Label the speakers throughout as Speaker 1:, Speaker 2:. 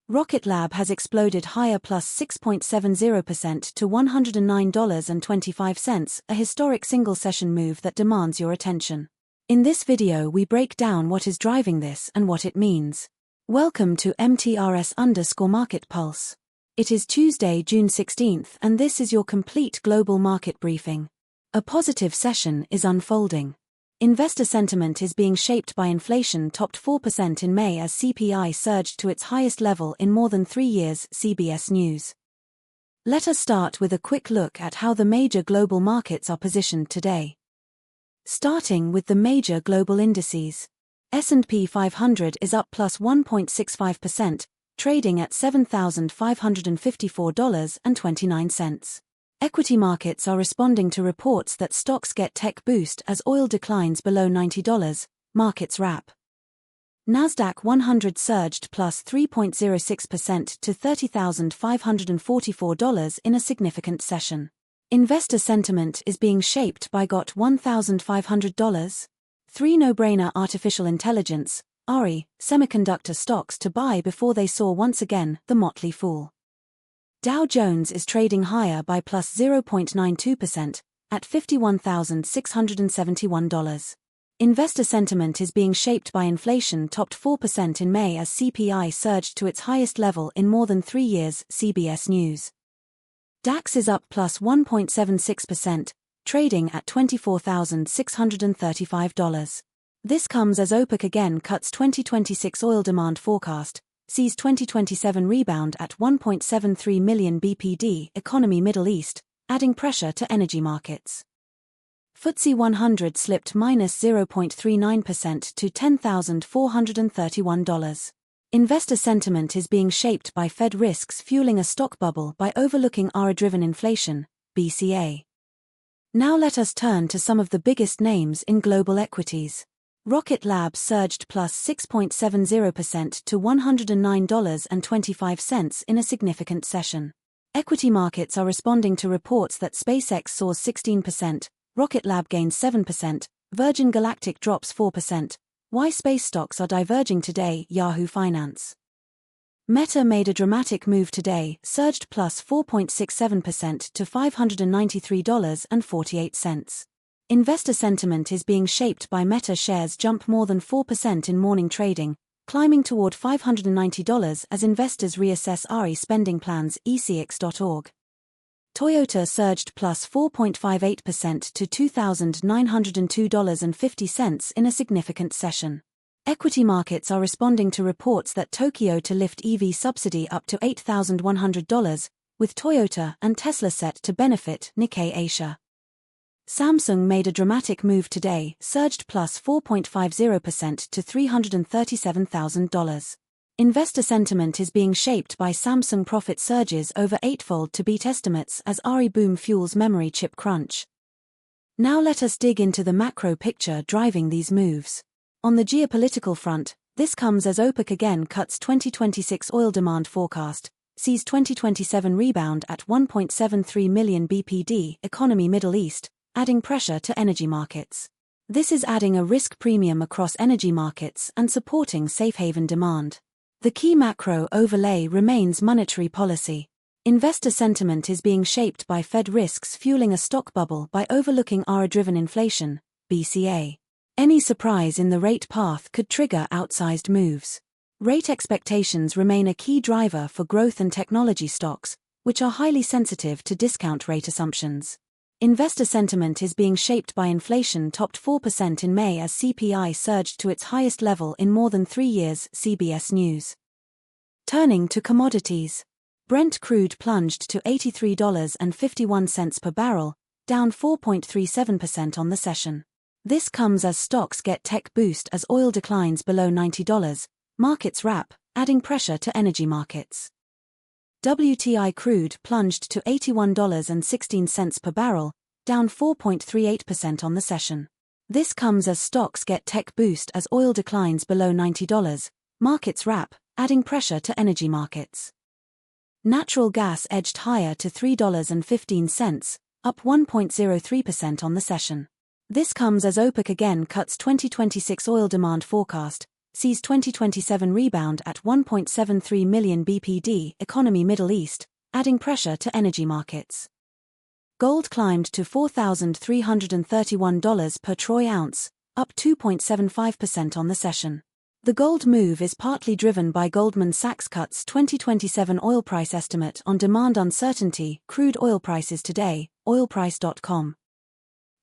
Speaker 1: Rocket Lab has exploded higher plus 6.70% to $109.25, a historic single-session move that demands your attention. In this video we break down what is driving this and what it means. Welcome to MTRS_Market Pulse. It is Tuesday, June 16th, and this is your complete global market briefing. A positive session is unfolding. Investor sentiment is being shaped by inflation topped 4% in May as CPI surged to its highest level in more than 3 years, CBS News. Let us start with a quick look at how the major global markets are positioned today. Starting with the major global indices. S&P 500 is up plus 1.65%, trading at $7,554.29. Equity markets are responding to reports that stocks get tech boost as oil declines below $90, markets wrap. NASDAQ 100 surged plus 3.06% to $30,544 in a significant session. Investor sentiment is being shaped by GOT $1,500. 3 no-brainer artificial intelligence, ARI, semiconductor stocks to buy before they soar once again, the motley fool. Dow Jones is trading higher by plus 0.92% at $51,671. Investor sentiment is being shaped by inflation topped 4% in May as CPI surged to its highest level in more than 3 years, CBS News. DAX is up plus 1.76%, trading at $24,635. This comes as OPEC again cuts 2026 oil demand forecast, sees 2027 rebound at 1.73 million BPD economy Middle East, adding pressure to energy markets. FTSE 100 slipped minus 0.39% to $10,431. Investor sentiment is being shaped by Fed risks fueling a stock bubble by overlooking ARA-driven inflation, BCA. Now let us turn to some of the biggest names in global equities. Rocket Lab surged plus 6.70% to $109.25 in a significant session. Equity markets are responding to reports that SpaceX soars 16%, Rocket Lab gains 7%, Virgin Galactic drops 4%. Why space stocks are diverging today? Yahoo Finance. Meta made a dramatic move today, surged plus 4.67% to $593.48. Investor sentiment is being shaped by Meta shares jump more than 4% in morning trading, climbing toward $590 as investors reassess ARI spending plans, ecx.org. Toyota surged plus 4.58% to $2,902.50 in a significant session. Equity markets are responding to reports that Tokyo to lift EV subsidy up to $8,100, with Toyota and Tesla set to benefit, Nikkei Asia. Samsung made a dramatic move today, surged plus 4.50% to $337,000. Investor sentiment is being shaped by Samsung profit surges over eightfold to beat estimates as ARI boom fuels memory chip crunch. Now let us dig into the macro picture driving these moves. On the geopolitical front, this comes as OPEC again cuts 2026 oil demand forecast, sees 2027 rebound at 1.73 million BPD economy Middle East, adding pressure to energy markets. This is adding a risk premium across energy markets and supporting safe haven demand. The key macro overlay remains monetary policy. Investor sentiment is being shaped by Fed risks fueling a stock bubble by overlooking ARA-driven inflation, BCA. Any surprise in the rate path could trigger outsized moves. Rate expectations remain a key driver for growth and technology stocks, which are highly sensitive to discount rate assumptions. Investor sentiment is being shaped by inflation topped 4% in May as CPI surged to its highest level in more than 3 years, CBS News. Turning to commodities. Brent crude plunged to $83.51 per barrel, down 4.37% on the session. This comes as stocks get tech boost as oil declines below $90, markets wrap, adding pressure to energy markets. WTI crude plunged to $81.16 per barrel, down 4.38% on the session. This comes as stocks get tech boost as oil declines below $90, markets wrap, adding pressure to energy markets. Natural gas edged higher to $3.15, up 1.03% on the session. This comes as OPEC again cuts 2026 oil demand forecast, sees 2027 rebound at 1.73 million BPD economy Middle East, adding pressure to energy markets. Gold climbed to $4,331 per troy ounce, up 2.75% on the session. The gold move is partly driven by Goldman Sachs cuts 2027 oil price estimate on demand uncertainty. Crude oil prices today, oilprice.com.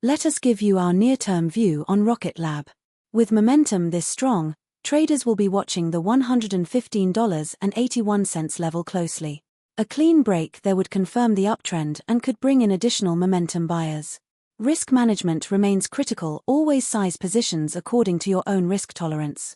Speaker 1: Let us give you our near-term view on Rocket Lab. With momentum this strong, traders will be watching the $115.81 level closely. A clean break there would confirm the uptrend and could bring in additional momentum buyers. Risk management remains critical. Always size positions according to your own risk tolerance.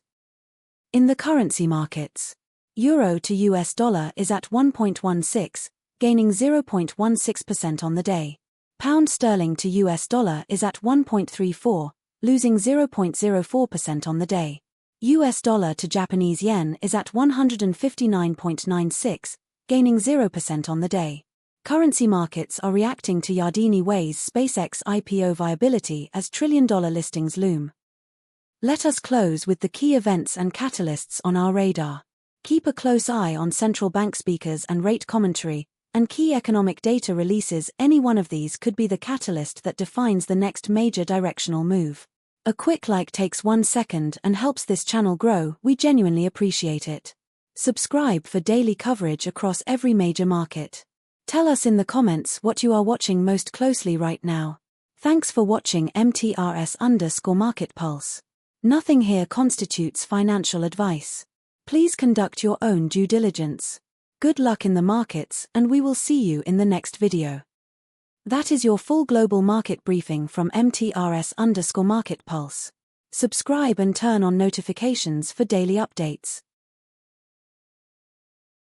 Speaker 1: In the currency markets, euro to US dollar is at 1.16, gaining 0.16% on the day. Pound sterling to US dollar is at 1.34, losing 0.04% on the day. US dollar to Japanese yen is at 159.96, gaining 0% on the day. Currency markets are reacting to Yardeni Wei's SpaceX IPO viability as trillion-dollar listings loom. Let us close with the key events and catalysts on our radar. Keep a close eye on central bank speakers and rate commentary, and key economic data releases. Any one of these could be the catalyst that defines the next major directional move. A quick like takes 1 second and helps this channel grow. We genuinely appreciate it. Subscribe for daily coverage across every major market. Tell us in the comments what you are watching most closely right now. Thanks for watching MTRS_Market Pulse. Nothing here constitutes financial advice. Please conduct your own due diligence. Good luck in the markets, and we will see you in the next video. That is your full global market briefing from MTRS_Market Pulse. Subscribe and turn on notifications for daily updates.